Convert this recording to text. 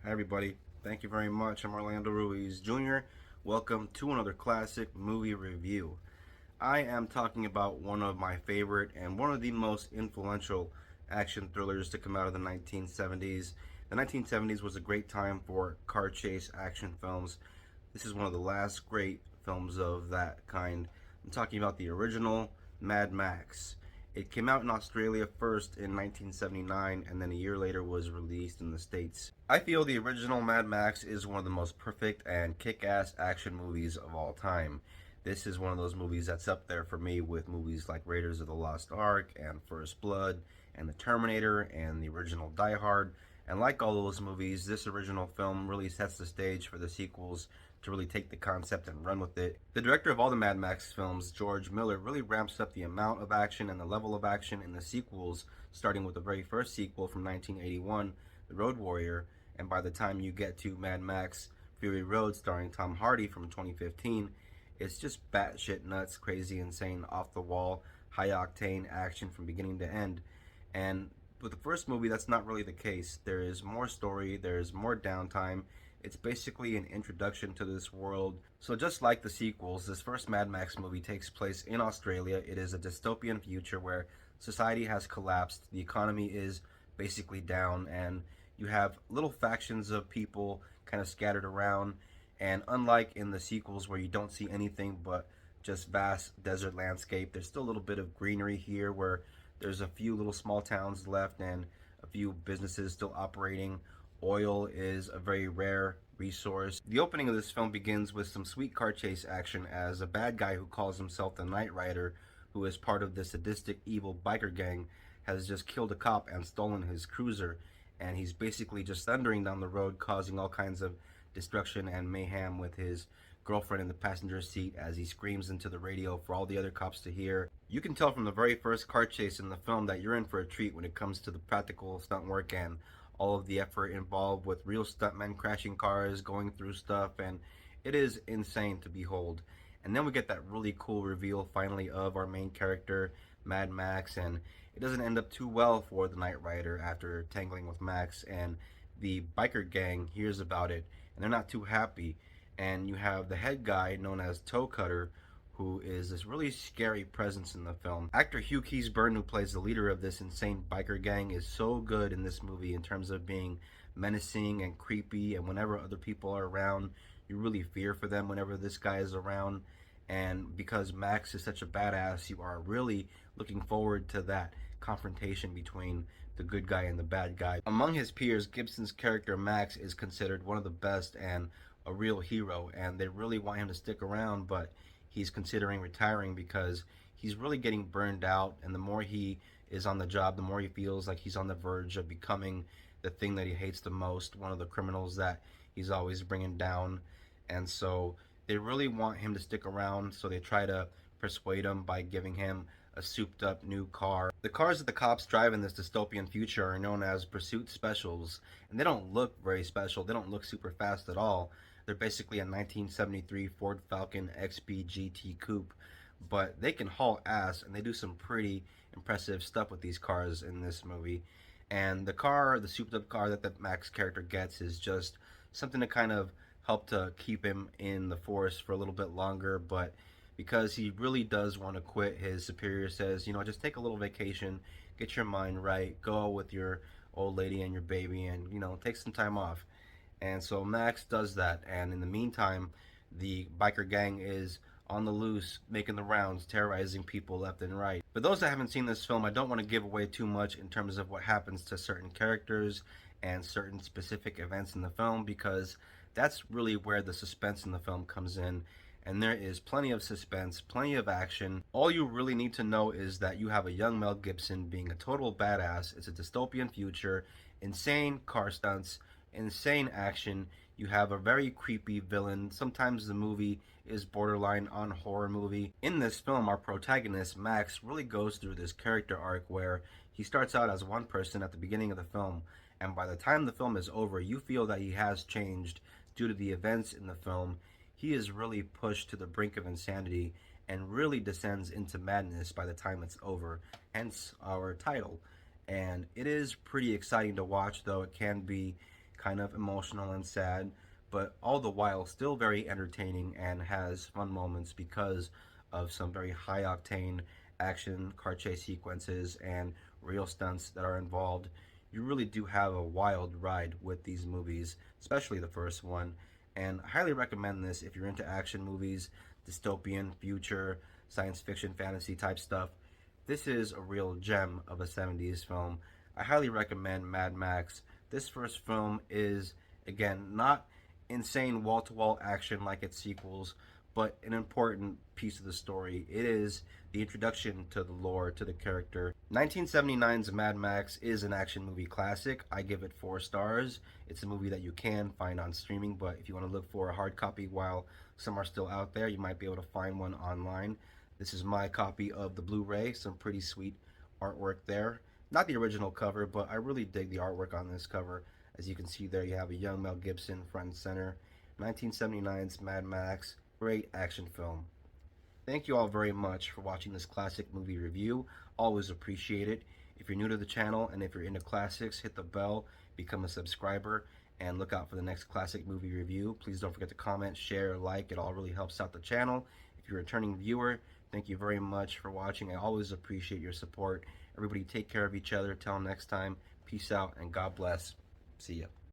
Hi, everybody. Thank you very much. I'm Orlando Ruiz Jr. Welcome to another classic movie review. I am talking about one of my favorite and one of the most influential action thrillers to come out of the 1970s. The 1970s was a great time for car chase action films. This is one of the last great films of that kind. I'm talking about the original Mad Max. It came out in Australia first in 1979 and then a year later was released in the States. I feel the original Mad Max is one of the most perfect and kick-ass action movies of all time. This is one of those movies that's up there for me with movies like Raiders of the Lost Ark and First Blood and The Terminator and the original Die Hard. And like all those movies, this original film really sets the stage for the sequels to really take the concept and run with it. The director of all the Mad Max films, George Miller, really ramps up the amount of action and the level of action in the sequels, starting with the very first sequel from 1981, The Road Warrior, and by the time you get to Mad Max Fury Road starring Tom Hardy from 2015, it's just batshit nuts, crazy, insane, off the wall, high octane action from beginning to end. And with the first movie, that's not really the case. There is more story, there's more downtime. It's basically an introduction to this world. So just like the sequels, this first Mad Max movie takes place in Australia. It is a dystopian future where society has collapsed, the economy is basically down, and you have little factions of people kind of scattered around. And unlike in the sequels where you don't see anything but just vast desert landscape, there's still a little bit of greenery here where there's a few little small towns left and a few businesses still operating. Oil is a very rare resource. The opening of this film begins with some sweet car chase action as a bad guy who calls himself the Knight Rider, who is part of this sadistic evil biker gang, has just killed a cop and stolen his cruiser, and he's basically just thundering down the road causing all kinds of destruction and mayhem with his girlfriend in the passenger seat as he screams into the radio for all the other cops to hear. You can tell from the very first car chase in the film that you're in for a treat when it comes to the practical stunt work and all of the effort involved with real stuntmen crashing cars, going through stuff, and it is insane to behold. And then we get that really cool reveal finally of our main character, Mad Max, and it doesn't end up too well for the Knight Rider after tangling with Max, and the biker gang hears about it, and they're not too happy. And you have the head guy known as Toe Cutter, who is this really scary presence in the film. Actor Hugh Keays-Byrne, who plays the leader of this insane biker gang, is so good in this movie in terms of being menacing and creepy, and whenever other people are around, you really fear for them whenever this guy is around. And because Max is such a badass, you are really looking forward to that confrontation between the good guy and the bad guy. Among his peers, Gibson's character Max is considered one of the best and a real hero, and they really want him to stick around, but he's considering retiring because he's really getting burned out, and the more he is on the job, the more he feels like he's on the verge of becoming the thing that he hates the most, one of the criminals that he's always bringing down. And so they really want him to stick around, so they try to persuade him by giving him a souped up new car. The cars that the cops drive in this dystopian future are known as pursuit specials, and they don't look very special. They don't look super fast at all. They're basically a 1973 Ford Falcon XB GT coupe, but they can haul ass, and they do some pretty impressive stuff with these cars in this movie. And the souped up car that the Max character gets is just something to kind of help to keep him in the force for a little bit longer, but because he really does want to quit, his superior says, just take a little vacation, get your mind right, go with your old lady and your baby, and, take some time off. And so Max does that, and in the meantime, the biker gang is on the loose, making the rounds, terrorizing people left and right. For those that haven't seen this film, I don't want to give away too much in terms of what happens to certain characters and certain specific events in the film, because that's really where the suspense in the film comes in. And there is plenty of suspense, plenty of action. All you really need to know is that you have a young Mel Gibson being a total badass. It's a dystopian future, insane car stunts, insane action. You have a very creepy villain. Sometimes the movie is borderline on horror movie. In this film, our protagonist, Max, really goes through this character arc where he starts out as one person at the beginning of the film, and by the time the film is over, you feel that he has changed due to the events in the film. He is really pushed to the brink of insanity and really descends into madness by the time it's over, hence our title. And it is pretty exciting to watch, though it can be kind of emotional and sad, but all the while still very entertaining and has fun moments because of some very high octane action car chase sequences and real stunts that are involved. You really do have a wild ride with these movies, especially the first one. And I highly recommend this if you're into action movies, dystopian, future, science fiction, fantasy type stuff. This is a real gem of a 70s film. I highly recommend Mad Max. This first film is, again, not insane wall to wall action like its sequels, but an important piece of the story. It is the introduction to the lore, to the character. 1979's Mad Max is an action movie classic. I give it 4 stars. It's a movie that you can find on streaming, but if you want to look for a hard copy while some are still out there, you might be able to find one online. This is my copy of the Blu-ray. Some pretty sweet artwork there. Not the original cover, but I really dig the artwork on this cover. As you can see there, you have a young Mel Gibson front and center. 1979's Mad Max, great action film. Thank you all very much for watching this classic movie review. Always appreciate it. If you're new to the channel and if you're into classics, hit the bell, become a subscriber, and look out for the next classic movie review. Please don't forget to comment, share, like. It all really helps out the channel. If you're a returning viewer, thank you very much for watching. I always appreciate your support. Everybody take care of each other. Till next time, peace out and God bless. See ya.